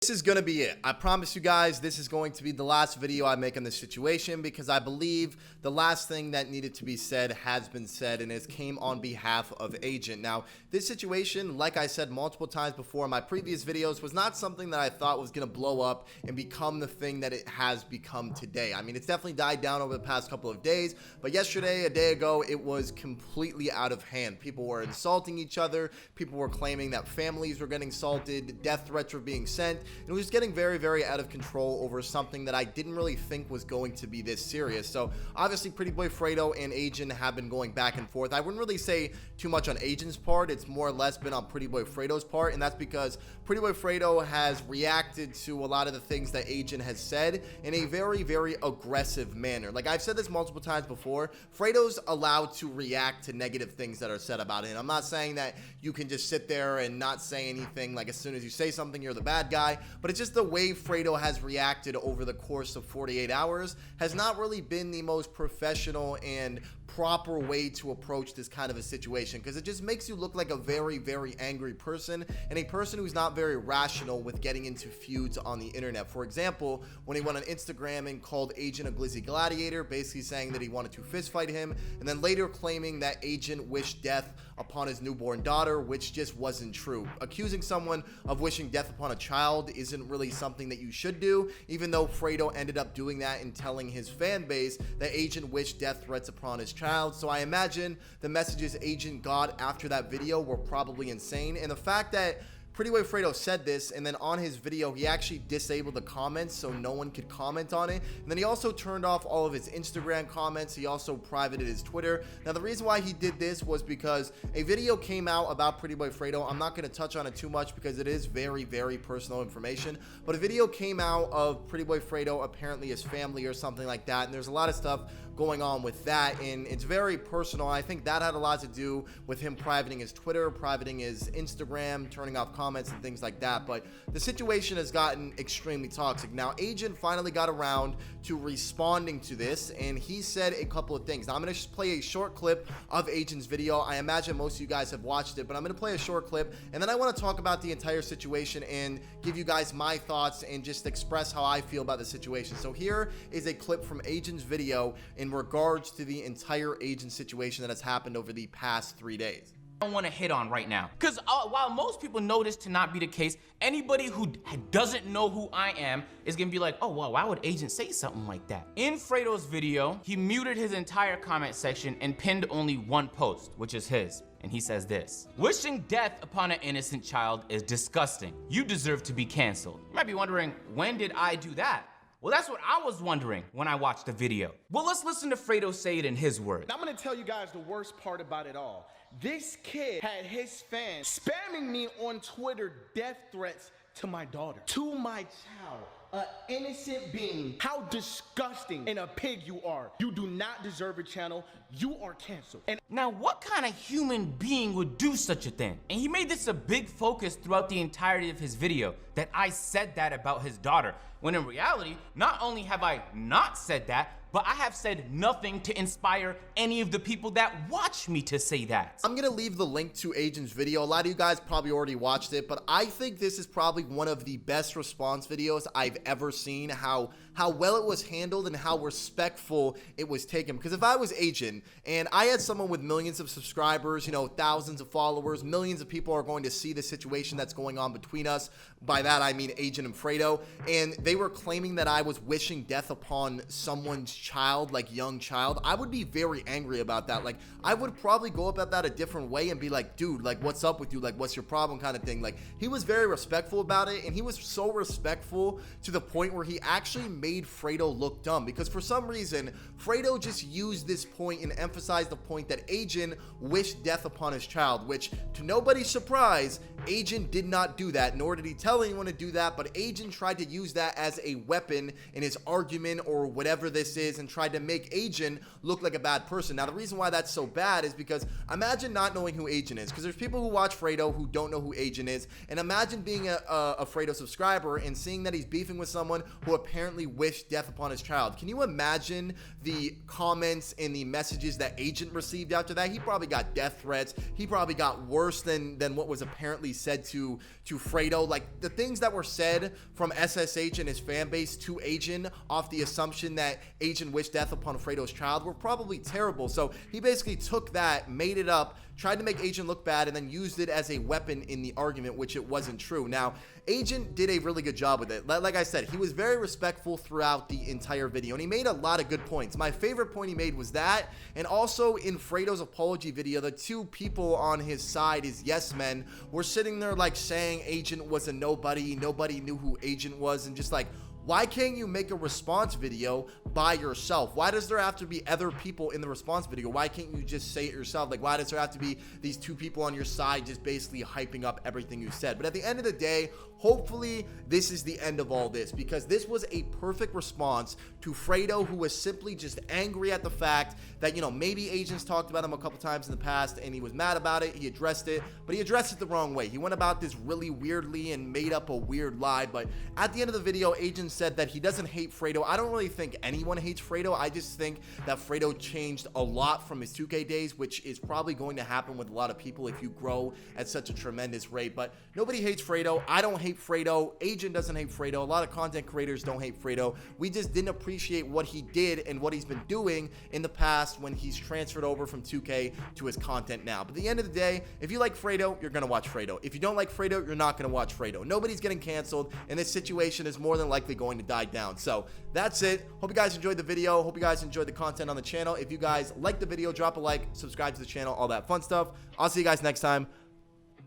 This is going to be it. I promise you guys, this is going to be the last video I make on this situation because I believe the last thing that needed to be said has been said, and it came on behalf of Agent. Now, this situation, like I said multiple times before in my previous videos, was not something that I thought was going to blow up and become the thing that it has become today. I mean, it's definitely died down over the past couple of days, but yesterday, a day ago, it was completely out of hand. People were insulting each other. People were claiming that families were getting assaulted, death threats were being sent. It was getting very, very out of control over something that I didn't really think was going to be this serious. So obviously PrettyBoyFredo and Agent have been going back and forth. I wouldn't really say too much on Agent's part. It's more or less been on PrettyBoyFredo's part, and that's because PrettyBoyFredo has reacted to a lot of the things that Agent has said in a very, very aggressive manner. Like I've said this multiple times before, Fredo's allowed to react to negative things that are said about him. I'm not saying that you can just sit there and not say anything, like as soon as you say something, you're the bad guy, but it's just the way Fredo has reacted over the course of 48 hours has not really been the most professional and proper way to approach this kind of a situation, because it just makes you look like a very, very angry person and a person who's not very rational with getting into feuds on the internet. For example, when he went on Instagram and called Agent a glizzy gladiator, basically saying that he wanted to fist fight him, and then later claiming that Agent wished death upon his newborn daughter, which just wasn't true. Accusing someone of wishing death upon a child isn't really something that you should do, even though Fredo ended up doing that and telling his fan base that Agent wished death threats upon his child. So I imagine the messages Agent got after that video were probably insane, and the fact that PrettyBoyFredo said this, and then on his video he actually disabled the comments so no one could comment on it, and then he also turned off all of his Instagram comments. He also privated his Twitter. Now the reason why he did this was because a video came out about PrettyBoyFredo. I'm not going to touch on it too much because it is very, very personal information, but a video came out of PrettyBoyFredo, apparently his family or something like that, and there's a lot of stuff going on with that, and it's very personal. I think that had a lot to do with him privating his Twitter, privating his Instagram, turning off comments and things like that. But the situation has gotten extremely toxic. Now Agent finally got around to responding to this, and he said a couple of things. Now I'm going to just play a short clip of Agent's video. I imagine most of you guys have watched it, but I'm going to play a short clip, and then I want to talk about the entire situation and give you guys my thoughts and just express how I feel about the situation. So here is a clip from Agent's video in regards to the entire Agent situation that has happened over the past 3 days. I want to hit on right now, because while most people know this to not be the case, anybody who doesn't know who I am is gonna be like, oh well, why would Agent say something like that? In Fredo's video, he muted his entire comment section and pinned only one post, which is his, and he says this: wishing death upon an innocent child is disgusting. You deserve to be canceled. You might be wondering, when did I do that? Well, that's what I was wondering when I watched the video. Well, let's listen to Fredo say it in his words. I'm gonna tell you guys the worst part about it all. This kid had his fans spamming me on Twitter death threats to my daughter, to my child, an innocent being. How disgusting and a pig you are. You do not deserve a channel. You are canceled. And now, what kind of human being would do such a thing? And he made this a big focus throughout the entirety of his video, that I said that about his daughter, when in reality, not only have I not said that, but I have said nothing to inspire any of the people that watch me to say that. I'm gonna leave the link to Agent's video. A lot of you guys probably already watched it, but I think this is probably one of the best response videos I've ever seen. How well it was handled and how respectful it was taken. Because if I was Agent and I had someone with millions of subscribers, you know, thousands of followers, millions of people are going to see the situation that's going on between us. By that I mean Agent and Fredo, and they were claiming that I was wishing death upon someone's child, like young child, I would be very angry about that. Like, I would probably go about that a different way and be like, dude, like, what's up with you? Like, what's your problem, kind of thing. Like, he was very respectful about it, and he was so respectful to the point where he actually made Fredo look dumb, because for some reason Fredo just used this point and emphasized the point that Agent wished death upon his child, which, to nobody's surprise, Agent did not do that, nor did he tell anyone to do that, but Agent tried to use that as a weapon in his argument or whatever this is, and tried to make Agent look like a bad person. Now, the reason why that's so bad is because imagine not knowing who Agent is, because there's people who watch Fredo who don't know who Agent is, and imagine being a Fredo subscriber and seeing that he's beefing with someone who apparently wished death upon his child. Can you imagine the comments and the messages that Agent received after that? He probably got death threats. He probably got worse than what was apparently said to Fredo. Like, the things that were said from SSH and his fan base to Agent off the assumption that Agent wished death upon Fredo's child were probably terrible. So he basically took that, made it up, tried to make Agent look bad, and then used it as a weapon in the argument, which it wasn't true. Now, Agent did a really good job with it. Like I said, he was very respectful throughout the entire video, and he made a lot of good points. My favorite point he made was that, and also in Fredo's apology video, the two people on his side, his yes men, were sitting there like saying Agent was a nobody knew who Agent was, and just like, why can't you make a response video by yourself? Why does there have to be other people in the response video? Why can't you just say it yourself? Like, why does there have to be these two people on your side just basically hyping up everything you said? But at the end of the day, hopefully this is the end of all this, because this was a perfect response to Fredo, who was simply just angry at the fact that, you know, maybe Agents talked about him a couple times in the past and he was mad about it. He addressed it, but he addressed it the wrong way. He went about this really weirdly and made up a weird lie. But at the end of the video, Agent said that he doesn't hate Fredo. I don't really think anyone hates Fredo. I just think that Fredo changed a lot from his 2K days, which is probably going to happen with a lot of people if you grow at such a tremendous rate. But nobody hates Fredo. I don't hate Fredo. Agent doesn't hate Fredo. A lot of content creators don't hate Fredo. We just didn't appreciate what he did and what he's been doing in the past when he's transferred over from 2K to his content now. But at the end of the day, if you like Fredo, you're going to watch Fredo. If you don't like Fredo, you're not going to watch Fredo. Nobody's getting canceled, and this situation is more than likely going to die down. So that's it. Hope you guys enjoyed the video. Hope you guys enjoyed the content on the channel. If you guys like the video, drop a like, subscribe to the channel, all that fun stuff. I'll see you guys next time.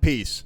Peace.